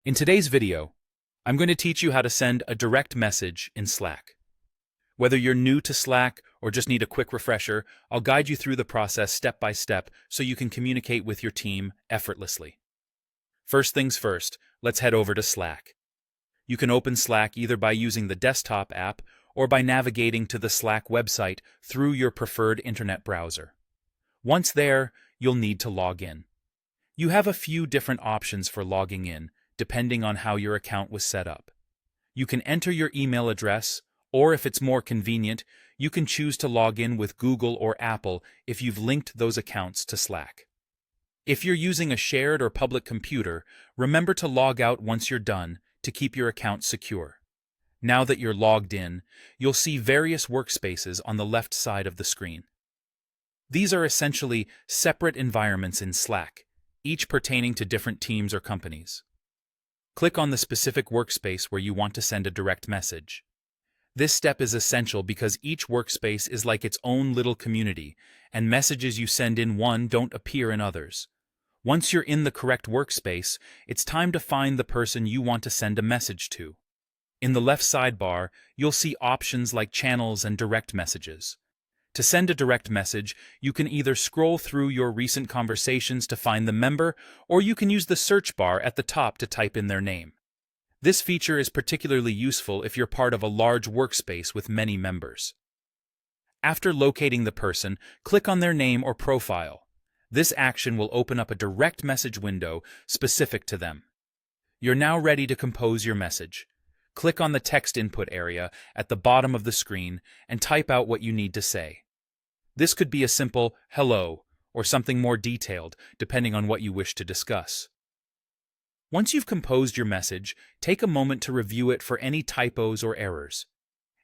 In today's video, I'm going to teach you how to send a direct message in Slack. Whether you're new to Slack or just need a quick refresher, I'll guide you through the process step by step so you can communicate with your team effortlessly. First things first, let's head over to Slack. You can open Slack either by using the desktop app or by navigating to the Slack website through your preferred internet browser. Once there, you'll need to log in. You have a few different options for logging in, depending on how your account was set up. You can enter your email address, or if it's more convenient, you can choose to log in with Google or Apple if you've linked those accounts to Slack. If you're using a shared or public computer, remember to log out once you're done to keep your account secure. Now that you're logged in, you'll see various workspaces on the left side of the screen. These are essentially separate environments in Slack, each pertaining to different teams or companies. Click on the specific workspace where you want to send a direct message. This step is essential because each workspace is like its own little community, and messages you send in one don't appear in others. Once you're in the correct workspace, it's time to find the person you want to send a message to. In the left sidebar, you'll see options like channels and direct messages. To send a direct message, you can either scroll through your recent conversations to find the member, or you can use the search bar at the top to type in their name. This feature is particularly useful if you're part of a large workspace with many members. After locating the person, click on their name or profile. This action will open up a direct message window specific to them. You're now ready to compose your message. Click on the text input area at the bottom of the screen and type out what you need to say. This could be a simple "hello" or something more detailed, depending on what you wish to discuss. Once you've composed your message, take a moment to review it for any typos or errors.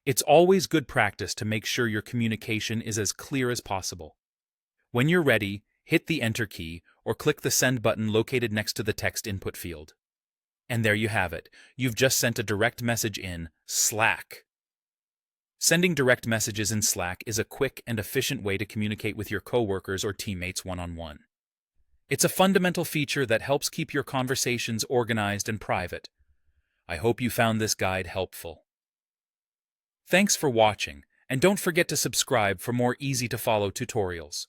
It's always good practice to make sure your communication is as clear as possible. When you're ready, hit the Enter key or click the Send button located next to the text input field. And there you have it. You've just sent a direct message in Slack. Sending direct messages in Slack is a quick and efficient way to communicate with your coworkers or teammates one-on-one. It's a fundamental feature that helps keep your conversations organized and private. I hope you found this guide helpful. Thanks for watching, and don't forget to subscribe for more easy-to-follow tutorials.